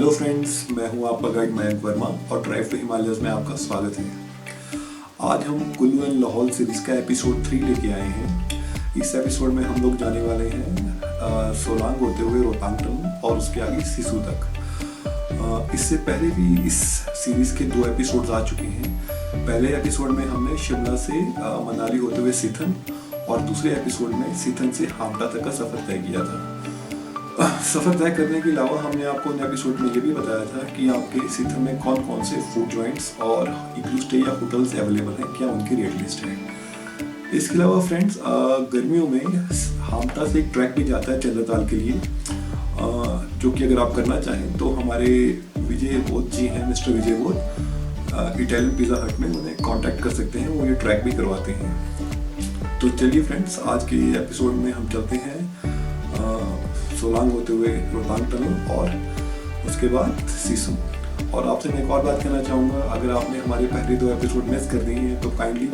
Hello friends, मैं हूं आपका गाइड मयंक वर्मा और ड्राइव टू हिमालयस में आपका स्वागत है। आज हम कुल्लू एंड लाहौल सीरीज का एपिसोड 3 लेके आए हैं। इस एपिसोड में हम लोग जाने वाले हैं सोलांग होते हुए रोहतांग टनल और उसके आगे सिसु तक। इससे पहले भी इस सीरीज के 2 एपिसोड्स आ चुके हैं। पहले एपिसोड में हमने शिमला से मनाली होते हुए सीथन और दूसरे एपिसोड में सीथन से हामटा तक का सफ़र तय किया था। सफ़र तय करने के अलावा हमने आपको उन एपिसोड में ये भी बताया था कि आपके सीथन में कौन कौन से फूड जॉइंट्स और इग्लू स्टे या होटल्स अवेलेबल हैं, क्या उनकी रेट लिस्ट है। इसके अलावा फ्रेंड्स, गर्मियों में हामटा से एक ट्रैक भी जाता है चंद्रताल के लिए, जो कि अगर आप करना चाहें तो हमारे विजय बोध जी हैं, मिस्टर विजय बोध इटालियन पिज़्ज़ा हट में उन्हें कांटेक्ट कर सकते हैं, वो ये ट्रैक भी करवाते हैं। तो चलिए फ्रेंड्स, आज के एपिसोड में हम चलते हैं सोलांग होते हुए रोहतांग टनल और उसके बाद सिसु। और आपसे मैं एक और बात कहना चाहूँगा, अगर आपने हमारे पहले 2 एपिसोड मिस कर दिए हैं तो काइंडली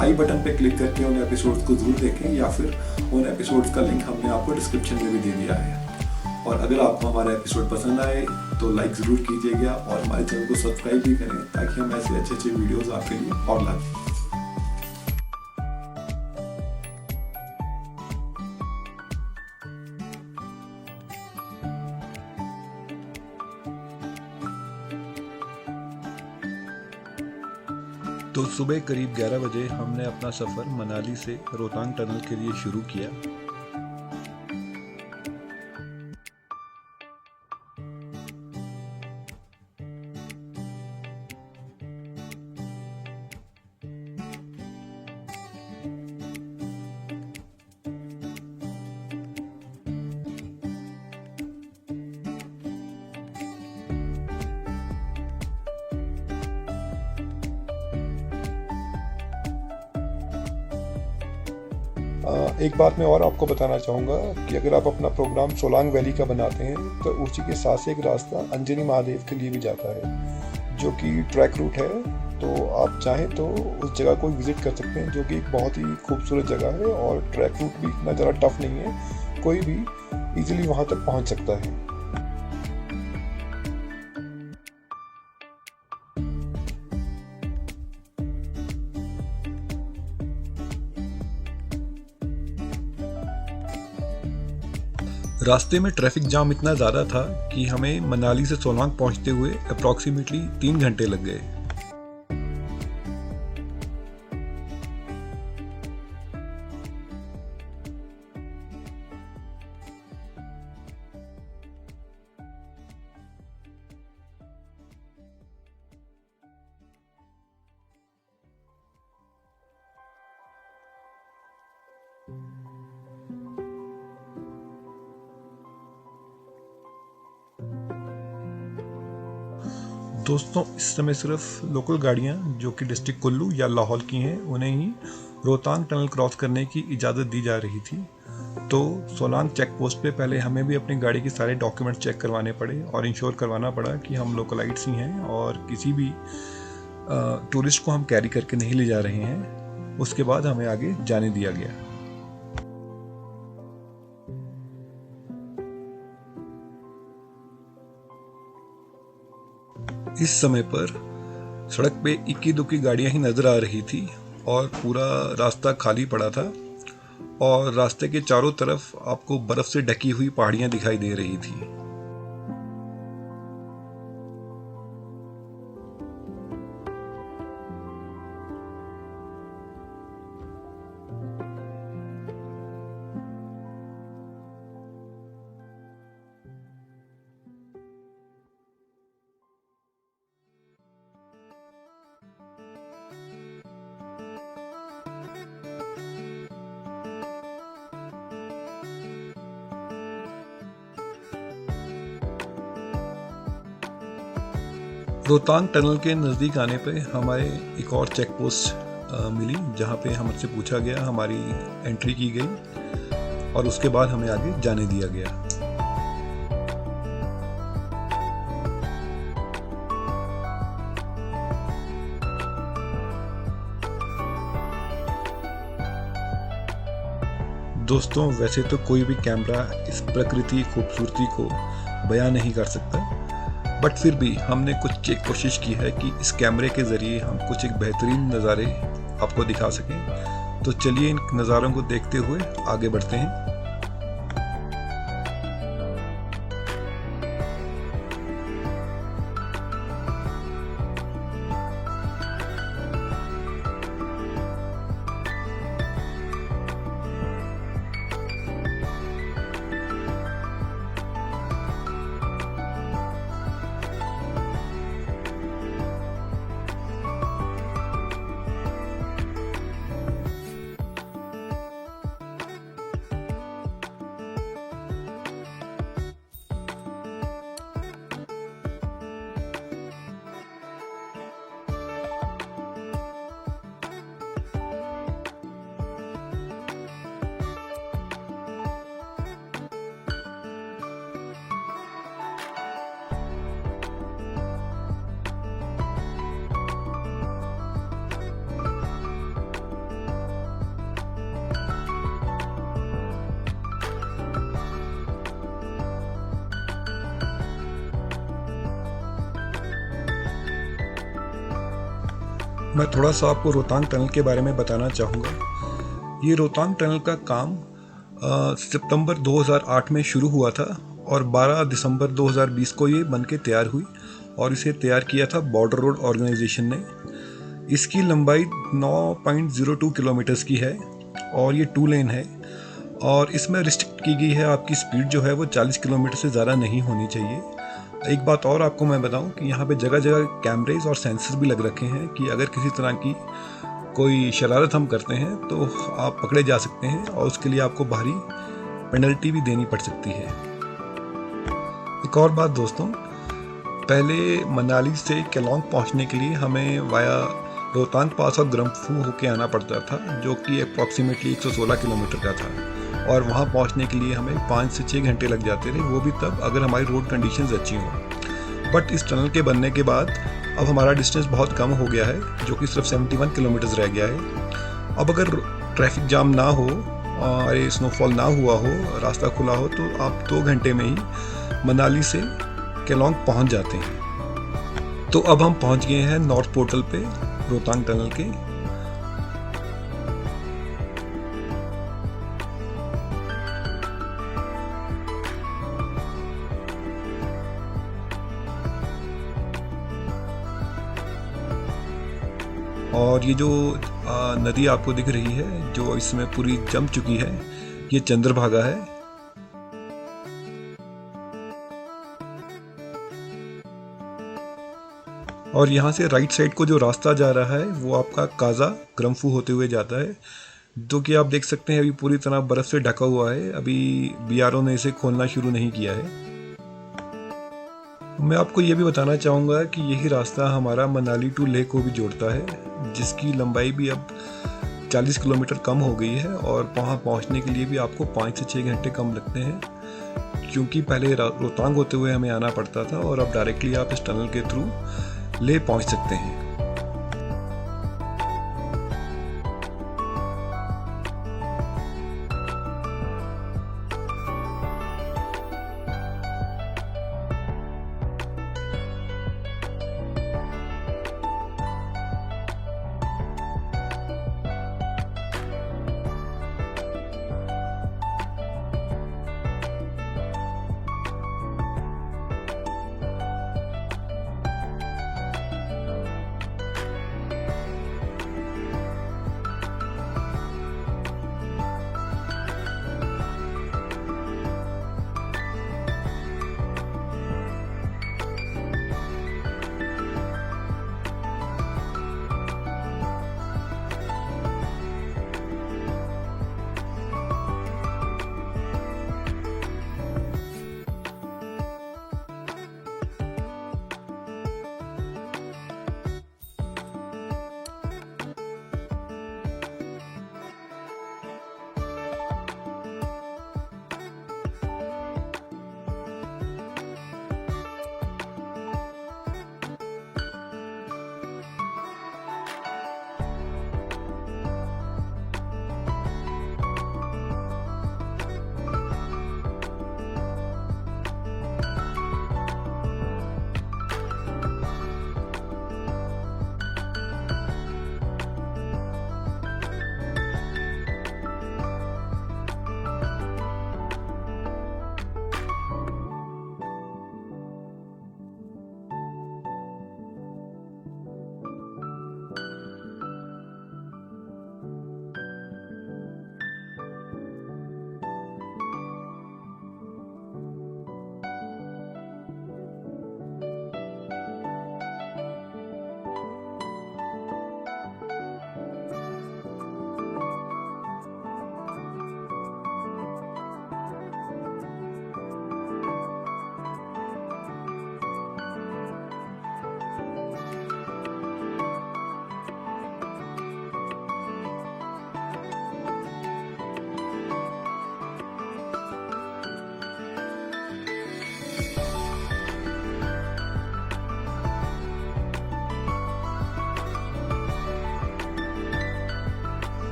आई बटन पे क्लिक करके उन एपिसोड्स को ज़रूर देखें, या फिर उन एपिसोड्स का लिंक हमने आपको डिस्क्रिप्शन में भी दे दिया है। और अगर आपको हमारा एपिसोड पसंद आए तो लाइक ज़रूर कीजिएगा और हमारे चैनल को सब्सक्राइब भी करें, ताकि हम ऐसे अच्छे वीडियोज़ आपके लिए और लाएं। तो सुबह करीब 11 बजे हमने अपना सफ़र मनाली से रोहतांग टनल के लिए शुरू किया। एक बात मैं और आपको बताना चाहूँगा कि अगर आप अपना प्रोग्राम सोलांग वैली का बनाते हैं तो उसी के साथ से एक रास्ता अंजनी महादेव के लिए भी जाता है, जो कि ट्रैक रूट है। तो आप चाहें तो उस जगह को विज़िट कर सकते हैं, जो कि एक बहुत ही खूबसूरत जगह है और ट्रैक रूट भी इतना ज़्यादा टफ नहीं है, कोई भी इजीली वहाँ तक पहुँच सकता है। रास्ते में ट्रैफिक जाम इतना ज़्यादा था कि हमें मनाली से सोलांग पहुंचते हुए अप्रॉक्सीमेटली 3 घंटे लग गए। दोस्तों, इस समय सिर्फ लोकल गाड़ियां जो कि डिस्ट्रिक्ट कुल्लू या लाहौल की हैं, उन्हें ही रोहतांग टनल क्रॉस करने की इजाज़त दी जा रही थी। तो सोलांग चेक पोस्ट पे पहले हमें भी अपनी गाड़ी के सारे डॉक्यूमेंट्स चेक करवाने पड़े और इंश्योर करवाना पड़ा कि हम लोकलाइट्स ही हैं और किसी भी टूरिस्ट को हम कैरी करके नहीं ले जा रहे हैं। उसके बाद हमें आगे जाने दिया गया। इस समय पर सड़क पे इक्की दुक्की गाड़ियां ही नजर आ रही थी और पूरा रास्ता खाली पड़ा था और रास्ते के चारों तरफ आपको बर्फ से ढकी हुई पहाड़ियां दिखाई दे रही थी। रोहतांग टनल के नज़दीक आने पे हमारे एक और चेक पोस्ट मिली, जहाँ पे हमसे पूछा गया, हमारी एंट्री की गई और उसके बाद हमें आगे जाने दिया गया। दोस्तों, वैसे तो कोई भी कैमरा इस प्रकृति खूबसूरती को बयां नहीं कर सकता, बट फिर भी हमने कुछ एक कोशिश की है कि इस कैमरे के ज़रिए हम कुछ एक बेहतरीन नज़ारे आपको दिखा सकें। तो चलिए इन नज़ारों को देखते हुए आगे बढ़ते हैं। मैं थोड़ा सा आपको रोहतांग टनल के बारे में बताना चाहूँगा। ये रोहतांग टनल का काम सितंबर 2008 में शुरू हुआ था और 12 दिसंबर 2020 को ये बन के तैयार हुई और इसे तैयार किया था बॉर्डर रोड ऑर्गेनाइजेशन ने। इसकी लंबाई 9.02 किलोमीटर्स की है और ये 2 लेन है और इसमें रिस्ट्रिक्ट की गई है आपकी स्पीड जो है वो 40 किलोमीटर से ज़्यादा नहीं होनी चाहिए। एक बात और आपको मैं बताऊं कि यहाँ पे जगह जगह कैमरेज और सेंसर्स भी लग रखे हैं कि अगर किसी तरह की कोई शरारत हम करते हैं तो आप पकड़े जा सकते हैं और उसके लिए आपको भारी पेनल्टी भी देनी पड़ सकती है। एक और बात दोस्तों, पहले मनाली से केलोंग पहुँचने के लिए हमें वाया रोहतांग पास और ग्रम्फू होके आना पड़ता था, जो कि अप्रॉक्सीमेटली 116 किलोमीटर का था और वहाँ पहुँचने के लिए हमें 5 से 6 घंटे लग जाते थे, वो भी तब अगर हमारी रोड कंडीशंस अच्छी हों। बट इस टनल के बनने के बाद अब हमारा डिस्टेंस बहुत कम हो गया है, जो कि सिर्फ 71 किलोमीटर्स रह गया है। अब अगर ट्रैफिक जाम ना हो और स्नोफॉल ना हुआ हो, रास्ता खुला हो, तो आप 2 घंटे में ही मनाली से केलोंग पहुँच जाते हैं। तो अब हम पहुँच गए हैं नॉर्थ पोर्टल पे रोहतांग टनल के। और ये जो नदी आपको दिख रही है जो इसमें पूरी जम चुकी है, ये चंद्रभागा है। और यहाँ से राइट साइड को जो रास्ता जा रहा है वो आपका काजा ग्रम्फू होते हुए जाता है, जो कि आप देख सकते हैं अभी पूरी तरह बर्फ से ढका हुआ है। अभी बीआरओ ने इसे खोलना शुरू नहीं किया है। मैं आपको ये भी बताना चाहूँगा कि यही रास्ता हमारा मनाली टू लेह को भी जोड़ता है, जिसकी लंबाई भी अब 40 किलोमीटर कम हो गई है और वहाँ पहुँचने के लिए भी आपको 5 से 6 घंटे कम लगते हैं, क्योंकि पहले रोहतांग होते हुए हमें आना पड़ता था और अब डायरेक्टली आप इस टनल के थ्रू लेह पहुँच सकते हैं।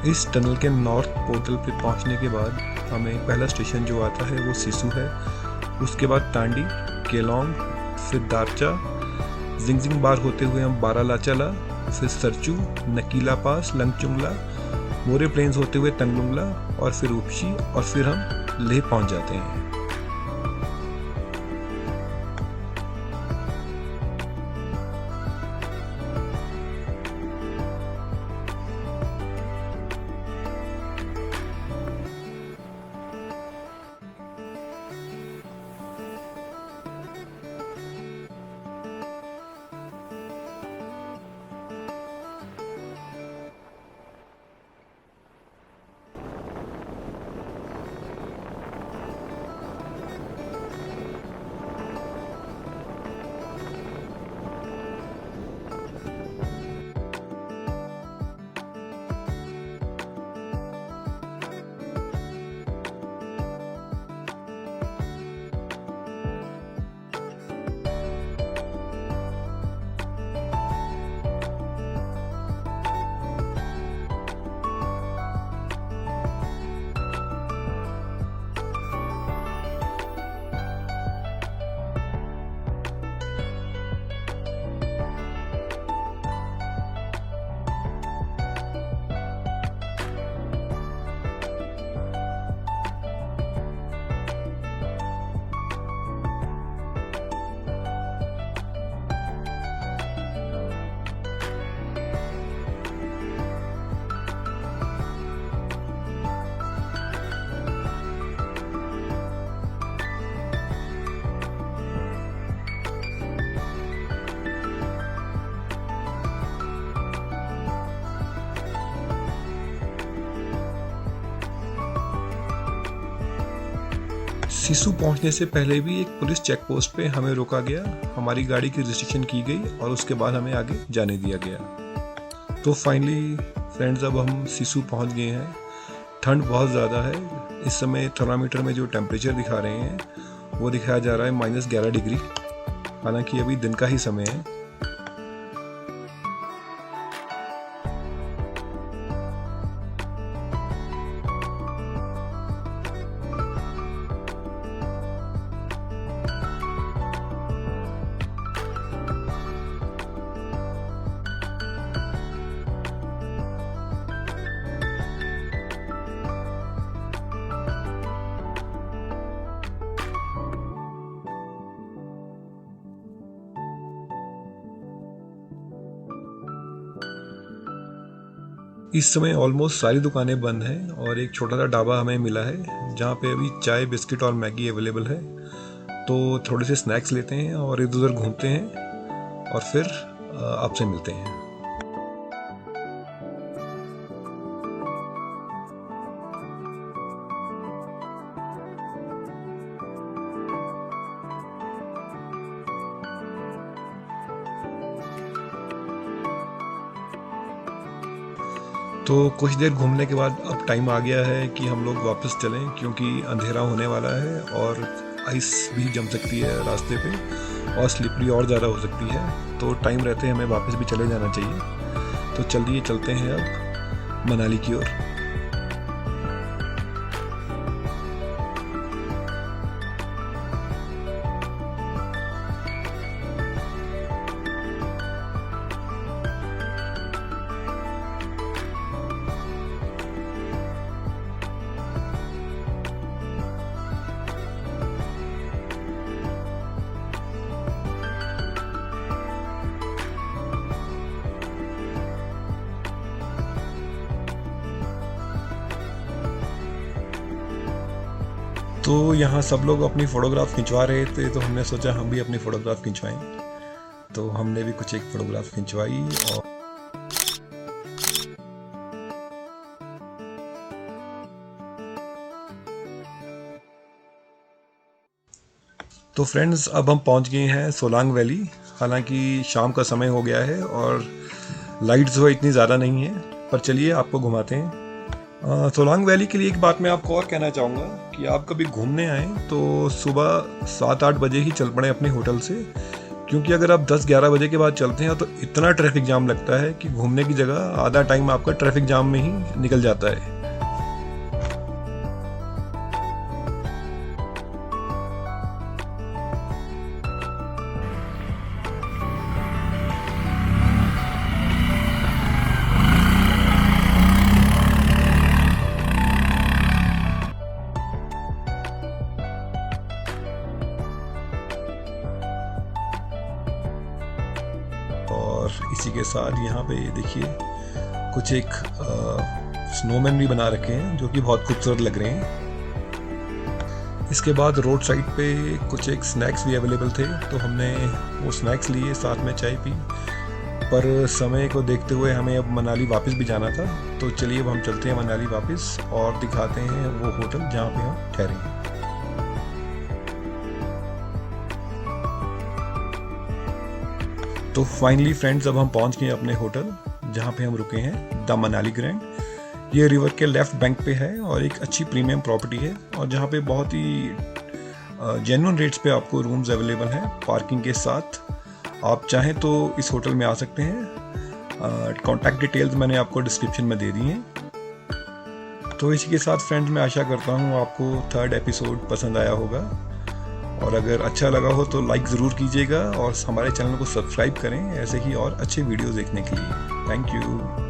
इस टनल के नॉर्थ पोर्टल पे पहुंचने के बाद हमें पहला स्टेशन जो आता है वो सिसु है, उसके बाद टांडी, केलोंग, फिर दारचा, जिंगजिंग बार होते हुए हम बारालाचाला, फिर सरचू, नकीला पास, लंगचुंगला, मोरे प्लेन्स होते हुए तंगलुंगला और फिर उपशी और फिर हम लेह पहुंच जाते हैं। सिसु पहुंचने से पहले भी एक पुलिस चेक पोस्ट पे हमें रोका गया, हमारी गाड़ी की रजिस्ट्रेशन की गई और उसके बाद हमें आगे जाने दिया गया। तो फाइनली फ्रेंड्स अब हम सिसु पहुंच गए हैं। ठंड बहुत ज़्यादा है, इस समय थर्मामीटर में जो टेम्परेचर दिखा रहे हैं वो दिखाया जा रहा है -11 डिग्री, हालांकि अभी दिन का ही समय है। इस समय ऑलमोस्ट सारी दुकानें बंद हैं और एक छोटा सा ढाबा हमें मिला है जहाँ पे अभी चाय, बिस्किट और मैगी अवेलेबल है। तो थोड़े से स्नैक्स लेते हैं और इधर उधर घूमते हैं और फिर आपसे मिलते हैं। तो कुछ देर घूमने के बाद अब टाइम आ गया है कि हम लोग वापस चलें, क्योंकि अंधेरा होने वाला है और आइस भी जम सकती है रास्ते पे और स्लिपरी और ज़्यादा हो सकती है। तो टाइम रहते हमें वापस भी चले जाना चाहिए। तो चलिए चलते हैं अब मनाली की ओर। तो यहाँ सब लोग अपनी फ़ोटोग्राफ खिंचवा रहे थे, तो हमने सोचा हम भी अपनी फ़ोटोग्राफ खिंचवाएं। तो हमने भी कुछ एक फ़ोटोग्राफ खिंचवाई। और तो फ्रेंड्स अब हम पहुँच गए हैं सोलांग वैली। हालांकि शाम का समय हो गया है और लाइट्स जो इतनी ज़्यादा नहीं है, पर चलिए आपको घुमाते हैं। सोलांग वैली के लिए एक बात मैं आपको और कहना चाहूँगा कि आप कभी घूमने आएँ तो सुबह 7-8 बजे ही चल पड़े अपने होटल से, क्योंकि अगर आप 10-11 बजे के बाद चलते हैं तो इतना ट्रैफिक जाम लगता है कि घूमने की जगह आधा टाइम आपका ट्रैफिक जाम में ही निकल जाता है। और इसी के साथ यहाँ पे देखिए कुछ एक स्नोमैन भी बना रखे हैं जो कि बहुत खूबसूरत लग रहे हैं। इसके बाद रोड साइड पे कुछ एक स्नैक्स भी अवेलेबल थे, तो हमने वो स्नैक्स लिए, साथ में चाय पी। पर समय को देखते हुए हमें अब मनाली वापस भी जाना था, तो चलिए अब हम चलते हैं मनाली वापस और दिखाते हैं वो होटल जहाँ पे हम ठहरे हैं। तो फाइनली फ्रेंड्स अब हम पहुंच गए अपने होटल जहां पे हम रुके हैं, द मनाली ग्रैंड। ये रिवर के लेफ्ट बैंक पे है और एक अच्छी प्रीमियम प्रॉपर्टी है, और जहां पे बहुत ही जेन्युइन रेट्स पे आपको रूम्स अवेलेबल हैं पार्किंग के साथ। आप चाहें तो इस होटल में आ सकते हैं। कॉन्टैक्ट डिटेल्स मैंने आपको डिस्क्रिप्शन में दे दी हैं। तो इसी के साथ फ्रेंड्स मैं आशा करता हूँ आपको 3rd एपिसोड पसंद आया होगा, और अगर अच्छा लगा हो तो लाइक ज़रूर कीजिएगा और हमारे चैनल को सब्सक्राइब करें ऐसे ही और अच्छे वीडियोस देखने के लिए। Thank you.